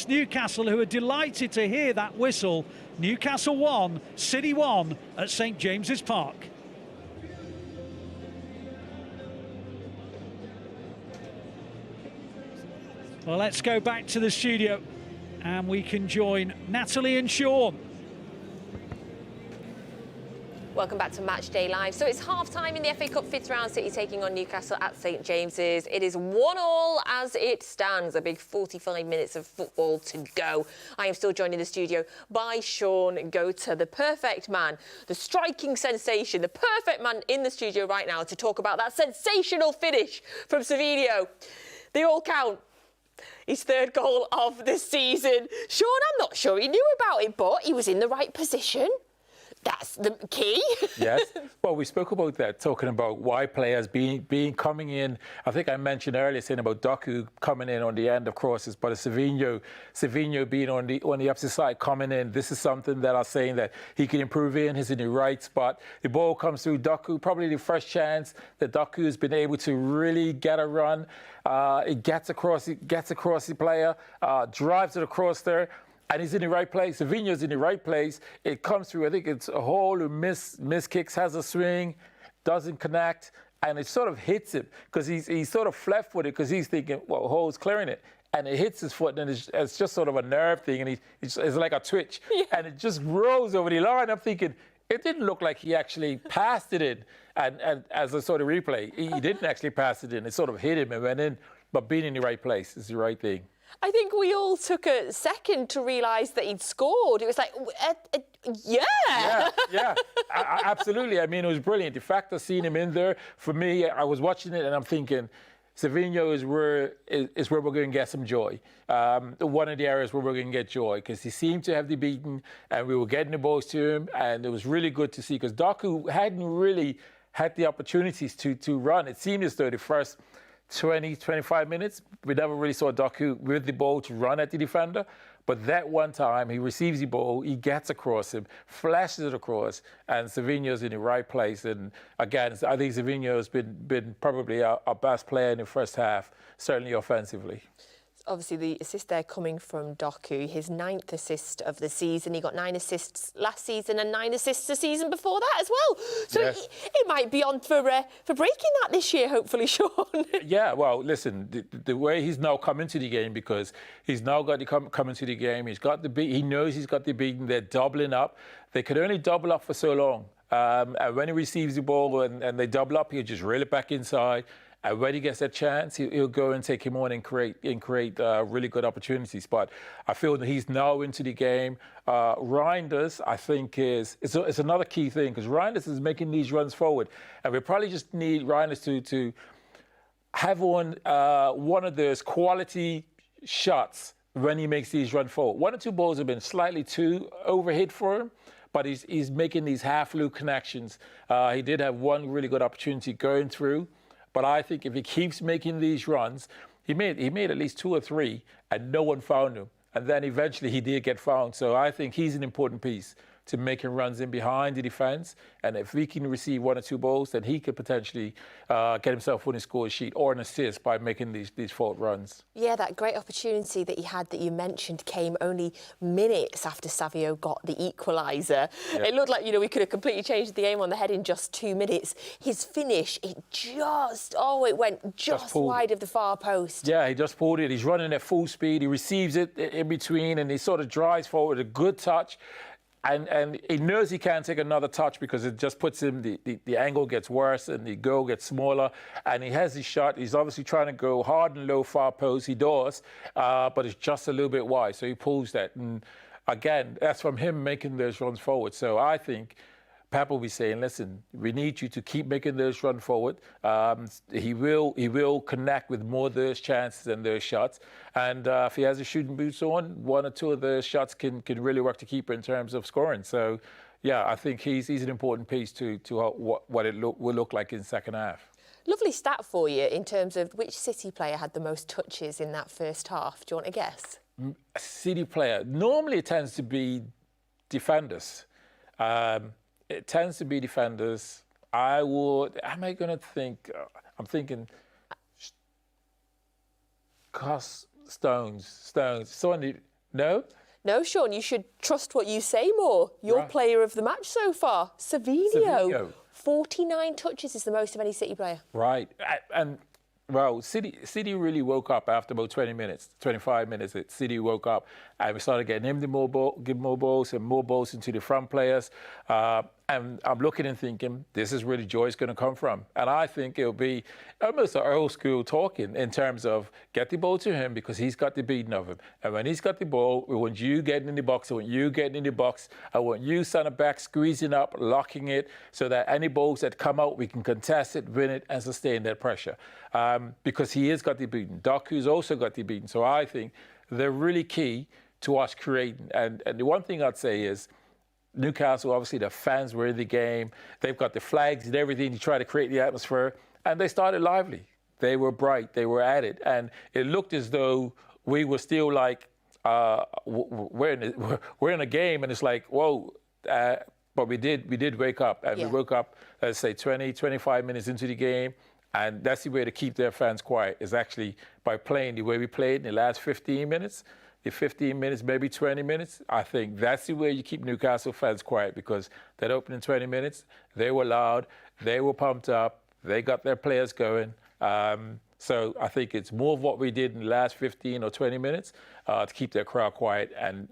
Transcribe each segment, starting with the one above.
It's Newcastle who are delighted to hear that whistle. Newcastle 1, City 1 at St James's Park. Well, let's go back to the studio and we can join Natalie and Shaun. Welcome back to Matchday Live. So it's half-time in the FA Cup fifth round, City taking on Newcastle at St James's. It is 1-1 as it stands, a big 45 minutes of football to go. I am still joined in the studio by Shaun Gota, the perfect man, the striking sensation, the perfect man in the studio right now to talk about that sensational finish from Savinho. They all count. His third goal of the season. Shaun, I'm not sure he knew about it, but he was in the right position. That's the key. Yes. Well, we spoke about that, talking about why players coming in. I think I mentioned earlier saying about Doku coming in on the end of crosses, but Savinho being on the opposite side coming in. This is something that I'm saying that he can improve in. He's in the right spot. The ball comes through Doku, probably the first chance that Doku has been able to really get a run. It gets across the player, drives it across there. And he's in the right place. Savinho's in the right place. It comes through. I think it's a hole who miss kicks, has a swing, doesn't connect, and it sort of hits him because he's sort of left-footed because he's thinking, well, hole's clearing it, and it hits his foot, and it's just sort of a nerve thing, and it's like a twitch, and it just rolls over the line. I'm thinking, it didn't look like he actually passed it in, and as I saw the replay, he didn't actually pass it in. It sort of hit him and went in, but being in the right place is the right thing. I think we all took a second to realise that he'd scored. It was like, Yeah, absolutely. I mean, it was brilliant. The fact of seeing him in there, for me, I was watching it and I'm thinking, Savinho is where we're going to get some joy. One of the areas where we're going to get joy because he seemed to have the beaten and we were getting the balls to him, and it was really good to see because Doku hadn't really had the opportunities to run. It seemed as though the first 20, 25 minutes, we never really saw Doku with the ball to run at the defender. But that one time, he receives the ball, he gets across him, flashes it across, and Savinho's in the right place. And again, I think Savinho has been probably our best player in the first half, certainly offensively. Obviously, the assist there coming from Doku, his 9th assist of the season. He got 9 assists last season and 9 assists the season before that as well. So yes. It might be on for breaking that this year, hopefully, Shaun. Yeah, well, listen, the way he's now come into the game, because he's now got to come into the game. He's got the beat. He knows he's got the beaten. They're doubling up. They could only double up for so long. And when he receives the ball and they double up, he'll just reel it back inside. And when he gets that chance, he'll go and take him on and create really good opportunities. But I feel that he's now into the game. Reinders, I think, it's another key thing because Reinders is making these runs forward. And we probably just need Reinders to have one of those quality shots when he makes these runs forward. 1 or 2 balls have been slightly too overhit for him. But he's making these half-loop connections. He did have one really good opportunity going through. But I think if he keeps making these runs, he made at least 2 or 3, and no one found him. And then eventually he did get found. So I think he's an important piece to making runs in behind the defence. And if he can receive 1 or 2 balls, then he could potentially get himself on his score sheet or an assist by making these forward runs. Yeah, that great opportunity that he had that you mentioned came only minutes after Savinho got the equaliser. Yeah. It looked like, we could have completely changed the game on the head in just 2 minutes. His finish, it went just wide of the far post. Yeah, he just pulled it. He's running at full speed. He receives it in between and he sort of drives forward, a good touch. And he knows he can't take another touch because it just puts him, the angle gets worse and the goal gets smaller. And he has his shot. He's obviously trying to go hard and low far post. He does, but it's just a little bit wide. So he pulls that. And again, that's from him making those runs forward. So I think Pep will be saying, listen, we need you to keep making those runs forward. He will connect with more of those chances and those shots. And if he has his shooting boots on, 1 or 2 of those shots can really work to keep in terms of scoring. So, yeah, I think he's an important piece to what it will look like in second half. Lovely stat for you in terms of which City player had the most touches in that first half. Do you want to guess? A City player. Normally it tends to be defenders. It tends to be defenders. I'm thinking Stones. So No? No, Shaun, you should trust what you say more. Your player of the match so far, Savinho. 49 touches is the most of any City player. Right. And, well, City really woke up after about 20 minutes, 25 minutes. City woke up and we started getting him more balls into the front players. And I'm looking and thinking, this is where the joy is going to come from. And I think it'll be almost an old school talking in terms of get the ball to him because he's got the beating of him. And when he's got the ball, we want you getting in the box. I want you getting in the box. I want you centre back squeezing up, locking it so that any balls that come out, we can contest it, win it, and sustain that pressure. Because he has got the beating. Doku's also got the beating. So I think they're really key to us creating. And the one thing I'd say is, Newcastle, obviously, the fans were in the game. They've got the flags and everything to try to create the atmosphere. And they started lively. They were bright. They were at it. And it looked as though we were still like, we're in a game. And it's like, whoa. But we did wake up. And we woke up, let's say, 20, 25 minutes into the game. And that's the way to keep their fans quiet, is actually by playing the way we played in the last 15 minutes. The 15 minutes, maybe 20 minutes, I think that's the way you keep Newcastle fans quiet because that opening 20 minutes, they were loud, they were pumped up, they got their players going. So I think it's more of what we did in the last 15 or 20 minutes to keep their crowd quiet and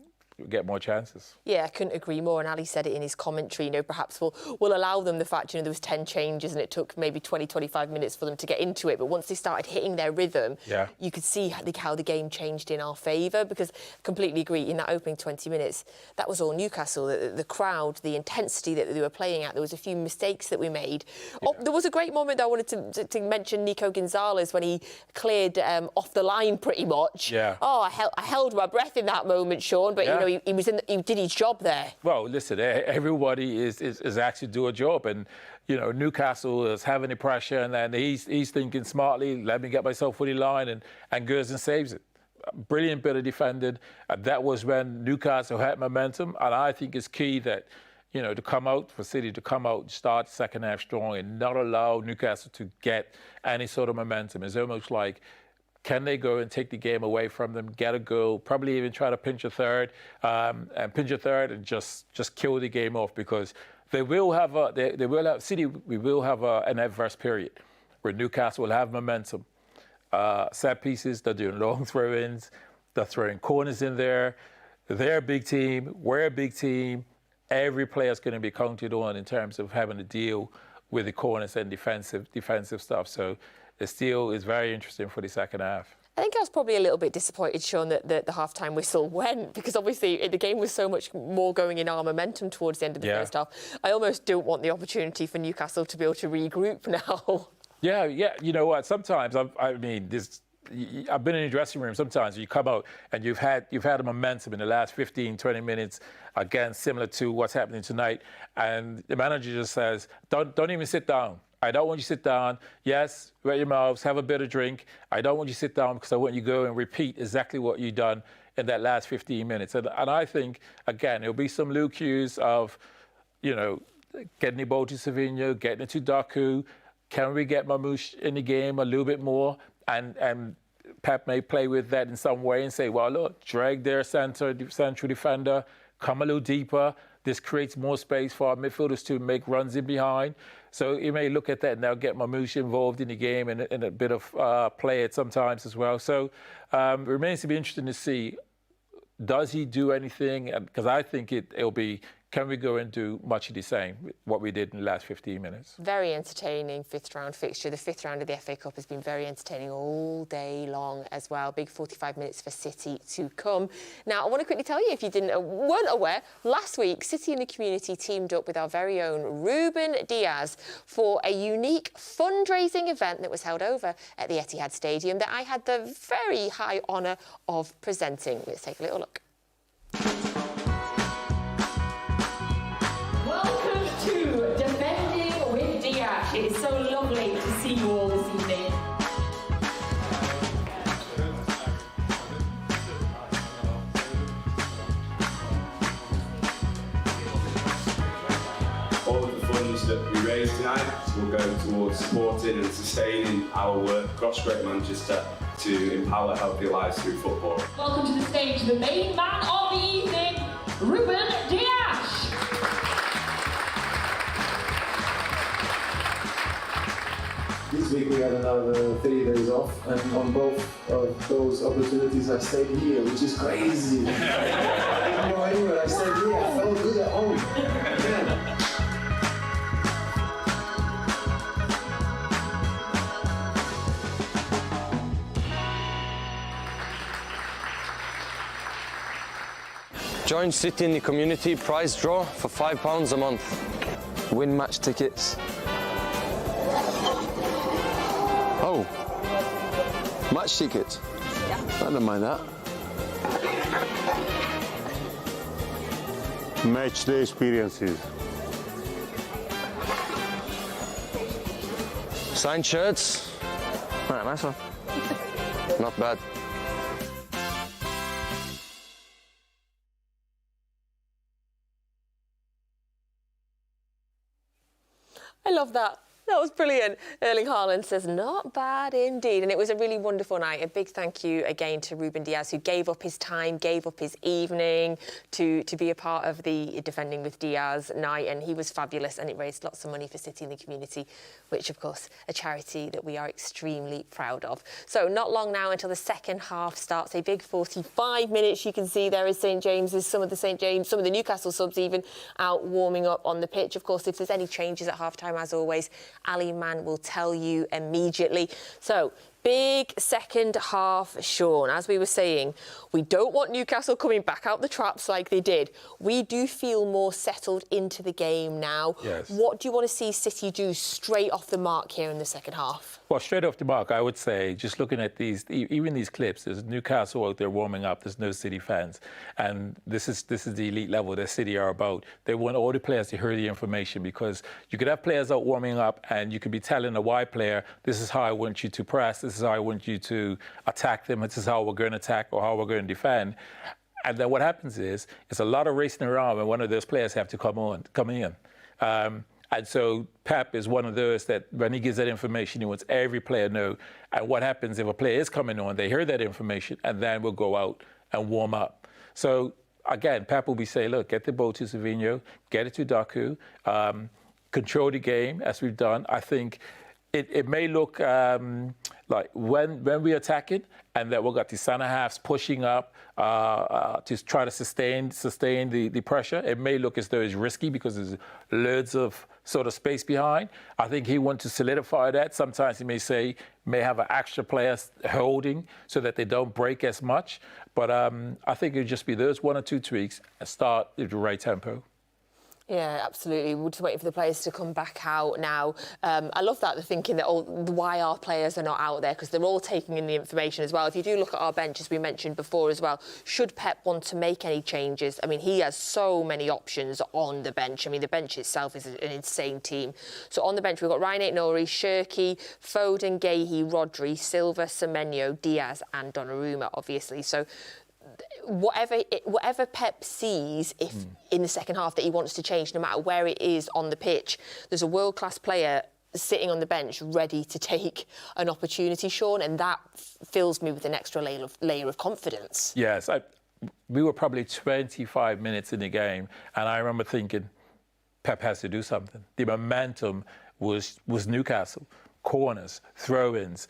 get more chances. Yeah, I couldn't agree more. And Ali said it in his commentary, you know, perhaps we'll allow them the fact, you know, there was 10 changes and it took maybe 20, 25 minutes for them to get into it. But once they started hitting their rhythm, you could see how the game changed in our favour because completely agree, in that opening 20 minutes, that was all Newcastle. The crowd, the intensity that they were playing at, there was a few mistakes that we made. Oh, there was a great moment that I wanted to mention Nico Gonzalez when he cleared off the line pretty much. Oh, I held my breath in that moment, Shaun, but you know, he did his job there. Well, listen, everybody is actually do a job, and you know Newcastle is having the pressure, and then he's thinking smartly. Let me get myself for the line, and goes and saves it. Brilliant bit of defending. That was when Newcastle had momentum, and I think it's key that you know for City to come out, start the second half strong, and not allow Newcastle to get any sort of momentum. It's almost like, can they go and take the game away from them, get a goal, probably even try to pinch a third, and just kill the game off because they will have City. We will have an adverse period where Newcastle will have momentum. Set pieces, they're doing long throw-ins, they're throwing corners in there. They're a big team. We're a big team. Every player is going to be counted on in terms of having to deal with the corners and defensive stuff. So it still is very interesting for the second half. I think I was probably a little bit disappointed, Shaun, that the half-time whistle went because obviously the game was so much more going in our momentum towards the end of the first half. I almost don't want the opportunity for Newcastle to be able to regroup now. Yeah. You know what? Sometimes I've been in the dressing room. Sometimes you come out and you've had a momentum in the last 15, 20 minutes, again similar to what's happening tonight, and the manager just says, "Don't even sit down. I don't want you to sit down. Yes, wet your mouths, have a bit of drink. I don't want you to sit down because I want you to go and repeat exactly what you've done in that last 15 minutes." And I think, again, there'll be some little cues of, you know, getting the ball to Savinho, getting it to Doku. Can we get Mamouche in the game a little bit more? And Pep may play with that in some way and say, well, look, drag their central defender, come a little deeper. This creates more space for our midfielders to make runs in behind. So you may look at that and now get Mamouche involved in the game and a bit of play it sometimes as well. So it remains to be interesting to see, does he do anything? Because I think it'll be, can we go and do much of the same, what we did in the last 15 minutes? Very entertaining fifth round fixture. The fifth round of the FA Cup has been very entertaining all day long as well. Big 45 minutes for City to come. Now, I want to quickly tell you, if you weren't aware, last week, City in the Community teamed up with our very own Ruben Diaz for a unique fundraising event that was held over at the Etihad Stadium that I had the very high honour of presenting. Let's take a little look. It's so lovely to see you all this evening. All of the funds that we raise tonight will go towards supporting and sustaining our work across Greater Manchester to empower healthy lives through football. Welcome to the stage, the main man of the evening, Ruben Dias. This week we had another 30 days off, and on both of those opportunities I stayed here, which is crazy. I didn't go anywhere, I stayed here, I felt good at home. Yeah. Join City in the Community prize draw for £5 a month. Win match tickets. Oh, match tickets? I don't mind that. Matchday experiences. Signed shirts. Right, nice one. Not bad. I love that. That was brilliant. Erling Haaland says, not bad indeed. And it was a really wonderful night. A big thank you again to Ruben Dias, who gave up his time, gave up his evening to be a part of the Defending with Dias night. And he was fabulous, and it raised lots of money for City in the Community, which, of course, a charity that we are extremely proud of. So not long now until the second half starts. A big 45 minutes. You can see there is St James's, some of the Newcastle subs even out warming up on the pitch. Of course, if there's any changes at half-time, as always, Ali Man will tell you immediately. So, big second half, Shaun. As we were saying, we don't want Newcastle coming back out the traps like they did. We do feel more settled into the game now. Yes. What do you want to see City do straight off the mark here in the second half? Well, straight off the mark, I would say, just looking at even these clips, there's Newcastle out there warming up. There's no City fans, and this is the elite level that City are about. They want all the players to hear the information, because you could have players out warming up, and you could be telling a wide player, "This is how I want you to press. This is how I want you to attack them. This is how we're going to attack or how we're going to defend." And then what happens is, it's a lot of racing around, and one of those players have to come in. And so Pep is one of those that when he gives that information, he wants every player to know. And what happens if a player is coming on, they hear that information, and then we'll go out and warm up. So again, Pep will be saying, look, get the ball to Savinho, get it to Doku, control the game as we've done. I think it may look like when we attack it, and that we've got the centre halves pushing up to try to sustain the pressure. It may look as though it's risky because there's loads of sort of space behind. I think he wants to solidify that. Sometimes he may have an extra player holding so that they don't break as much. But I think it'll just be those one or two tweaks and start at the right tempo. Yeah, absolutely. We're just waiting for the players to come back out now. I love that, the thinking that why our players are not out there, because they're all taking in the information as well. If you do look at our bench, as we mentioned before as well, should Pep want to make any changes? I mean, he has so many options on the bench. I mean, the bench itself is an insane team. So on the bench, we've got Ryan Aït-Nouri, Shirky, Foden, Guéhi, Rodri, Silva, Semenyo, Diaz and Donnarumma, obviously. So whatever Pep sees in the second half that he wants to change, no matter where it is on the pitch, there's a world-class player sitting on the bench ready to take an opportunity, Shaun, and that fills me with an extra layer of confidence. Yes, we were probably 25 minutes in the game, and I remember thinking, Pep has to do something. The momentum was Newcastle. Corners, throw-ins.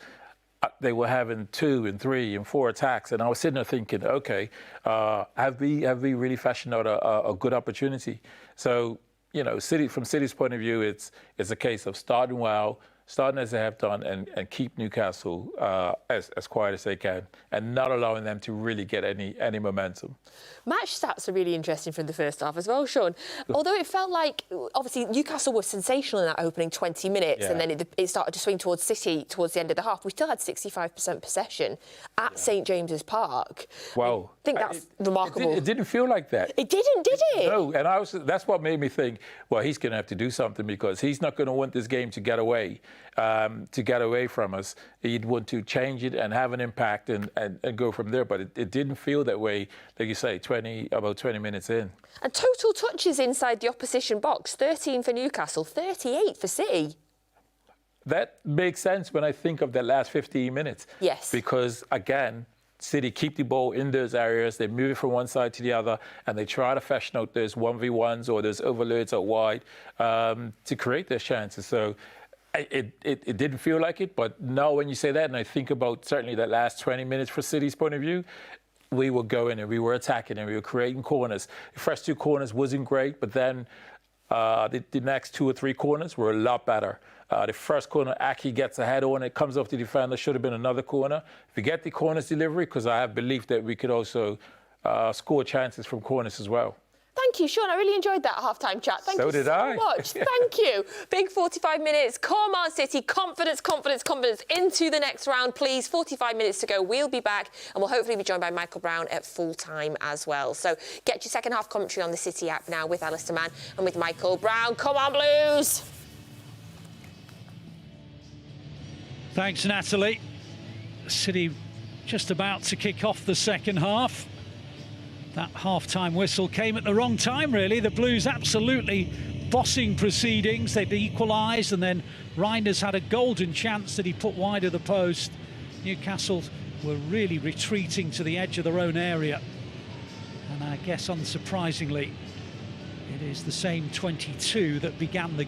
They were having 2 and 3 and 4 attacks, and I was sitting there thinking, okay, have we really fashioned out a good opportunity? So, you know, from City's point of view, it's a case of starting well, starting as they have done, and keep Newcastle as quiet as they can, and not allowing them to really get any momentum. Match stats are really interesting from the first half as well, Shaun. Although it felt like, obviously, Newcastle was sensational in that opening 20 minutes, and then it started to swing towards City towards the end of the half. We still had 65% possession at St James's Park. Wow. I think that's remarkable. It didn't feel like that. It didn't, did it? No, and that's what made me think, well, he's going to have to do something, because he's not going to want this game to get away from us. He'd want to change it and have an impact and go from there. But it didn't feel that way, like you say, about 20 minutes in. And total touches inside the opposition box, 13 for Newcastle, 38 for City. That makes sense when I think of the last 15 minutes. Yes. Because, again, City keep the ball in those areas, they move it from one side to the other, and they try to fashion out those 1v1s or those overloads out wide to create those chances. So it didn't feel like it, but now when you say that, and I think about certainly that last 20 minutes for City's point of view, we were going and we were attacking and we were creating corners. The first 2 corners wasn't great, but then the next 2 or 3 corners were a lot better. The first corner, Aki gets ahead on it, comes off the defender, should have been another corner. Forget the corners delivery, because I have belief that we could also score chances from corners as well. Thank you, Shaun. I really enjoyed that half-time chat. Thank you so much. Thank you. Big 45 minutes. Come on, City. Confidence, confidence, confidence into the next round, please. 45 minutes to go. We'll be back, and we'll hopefully be joined by Michael Brown at full-time as well. So get your second half commentary on the City app now with Alistair Mann and with Michael Brown. Come on, Blues. Thanks, Natalie. City just about to kick off the second half. That half-time whistle came at the wrong time, really. The Blues absolutely bossing proceedings. They'd equalised, and then Reinders had a golden chance that he put wide of the post. Newcastle were really retreating to the edge of their own area. And I guess, unsurprisingly, it is the same 22 that began the